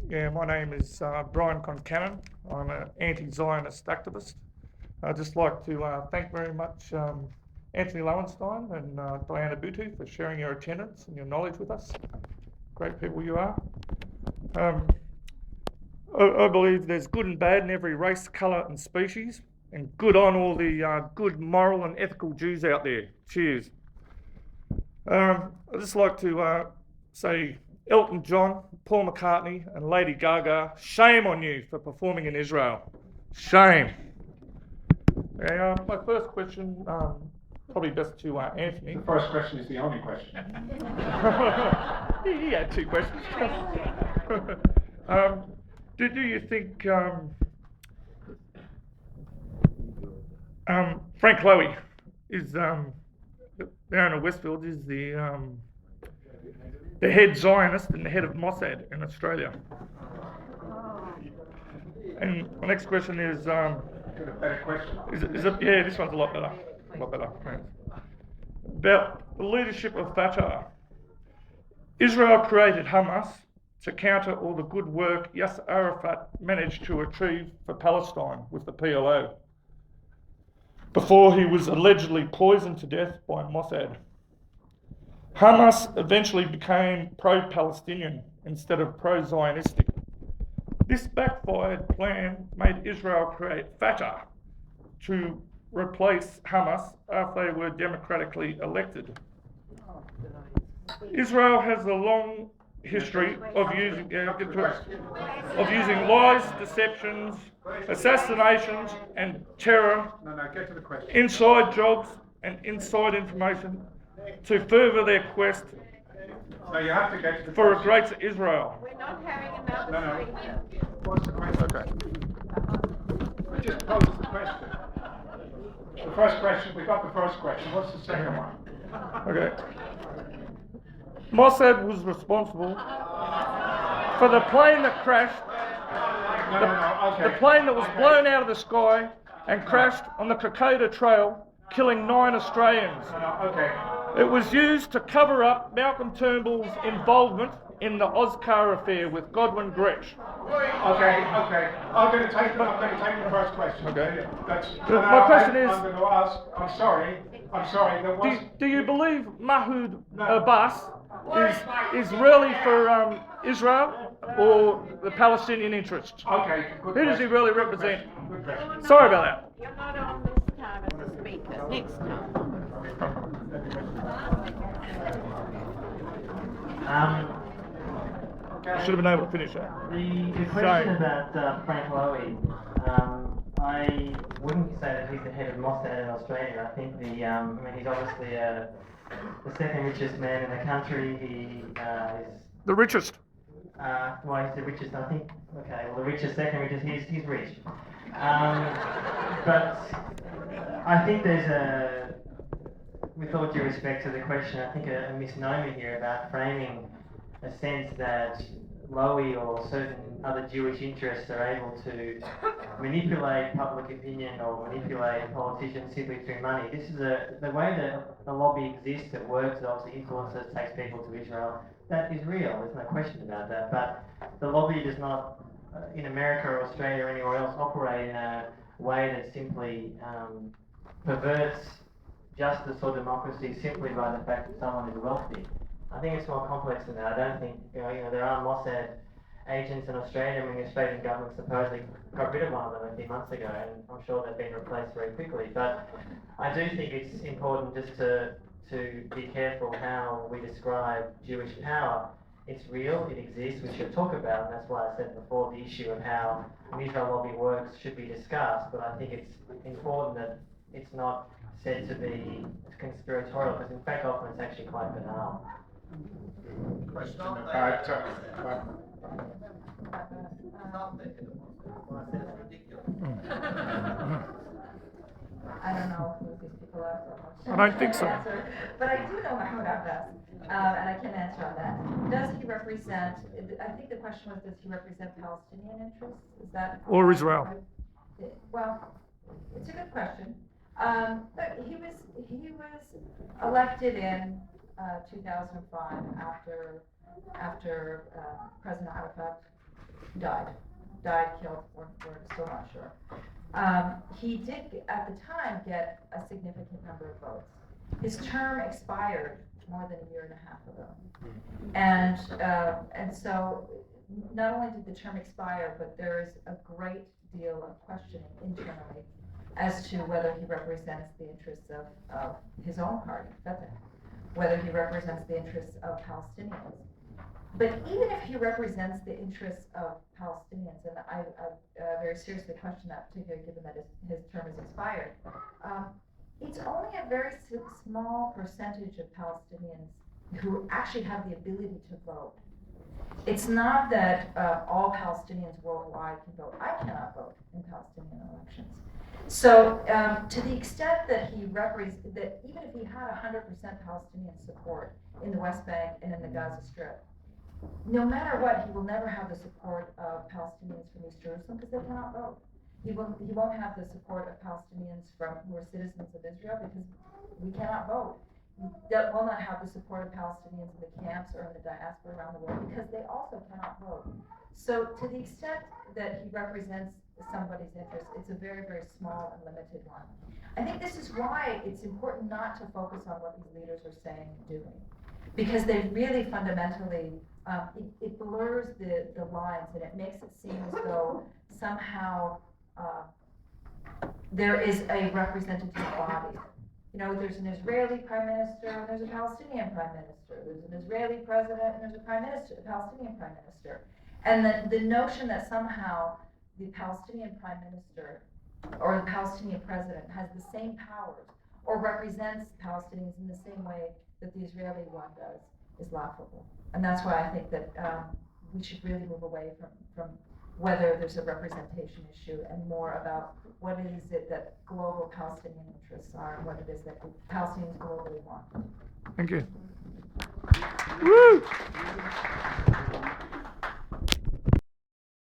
Yeah, my name is Brian Concannon. I'm an anti-Zionist activist. I'd just like to thank very much Anthony Lowenstein and Dianna Buttu for sharing your attendance and your knowledge with us. Great people you are. I believe there's good and bad in every race, colour and species, and good on all the good moral and ethical Jews out there. Cheers. I'd just like to say Elton John, Paul McCartney and Lady Gaga, shame on you for performing in Israel. Shame. Okay, my first question, probably best to Anthony. The first question is the only question. He had two questions. Do you think Frank Lowy is the owner of Westfield is the head Zionist and the head of Mossad in Australia? And my next question is, Got a better question. Yeah, this one's a lot better. Thanks. About the leadership of Fatah. Israel created Hamas to counter all the good work Yasser Arafat managed to achieve for Palestine with the PLO before he was allegedly poisoned to death by Mossad. Hamas eventually became pro-Palestinian instead of pro-Zionistic. This backfired plan made Israel create Fatah to replace Hamas after they were democratically elected. Israel has a long history of using lies, deceptions, assassinations and terror, Get to the question. inside jobs and inside information to further their quest No, you have to get to the for a question. greater Israel. We're not having enough No. here. What's the question? Okay. I just posed the question. The first question, we got the first question. What's the second one? Okay. Mossad was responsible for the plane that crashed, Okay. the plane that was blown out of the sky and crashed on the Kokoda Trail, killing 9 Australians. Okay. It was used to cover up Malcolm Turnbull's involvement in the Oscar affair with Godwin Gretsch. Okay. I'm going to take the first question. Okay. My question is- I'm going to ask. I'm sorry. There was. Do you believe Mahmoud Abbas is really for Israel or the Palestinian interests? Okay. Good Who does he question. really Good represent? question. Good question. Sorry about that. You're not on this time as a speaker. Next time. I should have been able to finish that. The question about Frank Lowy, I wouldn't say that he's the head of Mossad in Australia. I think he's obviously the second richest man in the country. He is The richest. he's the richest. I think. Okay, well, the richest, second richest. He's rich. But I think there's with all due respect to the question, I think a misnomer here about framing a sense that Lowy or certain other Jewish interests are able to manipulate public opinion or manipulate politicians simply through money. This is the way that the lobby exists, it works, it obviously influences, takes people to Israel. That is real, there's no question about that. But the lobby does not, in America or Australia or anywhere else, operate in a way that simply perverts justice or democracy simply by the fact that someone is wealthy. I think it's more complex than that. I don't think, there are Mossad agents in Australia. I mean, the Australian government supposedly got rid of one of them a few months ago, and I'm sure they've been replaced very quickly. But I do think it's important just to be careful how we describe Jewish power. It's real, it exists, we should talk about it, and that's why I said before the issue of how the Israel lobby works should be discussed, but I think it's important that it's not said to be conspiratorial, because in fact often it's actually quite banal. Question about. I don't know who these people are. So I don't think so. But I do know Mahmoud Abbas, and I can answer on that. Does he represent, I think the question was, does he represent Palestinian interests? Is that? Or Israel? Well, it's a good question. But he was elected in 2005 after President Arafat died, killed, we're still not sure. He did, at the time, get a significant number of votes. His term expired more than a year and a half ago. And so, not only did the term expire, but there is a great deal of questioning internally as to whether he represents the interests of his own party, Fatah, whether he represents the interests of Palestinians. But even if he represents the interests of Palestinians, and I very seriously question that, particularly given that his term is expired, it's only a very small percentage of Palestinians who actually have the ability to vote. It's not that all Palestinians worldwide can vote. I cannot vote in Palestinian elections. So to the extent that that even if he had 100% Palestinian support in the West Bank and in the Gaza Strip, no matter what, he will never have the support of Palestinians from East Jerusalem because they cannot vote. He won't have the support of Palestinians who are citizens of Israel because we cannot vote. He will not have the support of Palestinians in the camps or in the diaspora around the world because they also cannot vote. So to the extent that he represents somebody's interest, it's a very, very small and limited one. I think this is why it's important not to focus on what these leaders are saying and doing, because they really fundamentally, it blurs the lines and it makes it seem as though somehow there is a representative body. You know, there's an Israeli prime minister and there's a Palestinian prime minister. There's an Israeli president and there's a Palestinian prime minister. And the notion that somehow the Palestinian prime minister or the Palestinian president has the same powers or represents Palestinians in the same way that the Israeli one does is laughable. And that's why I think that we should really move away from whether there's a representation issue and more about what it is that global Palestinian interests are and what it is that Palestinians globally want. Thank you. Woo!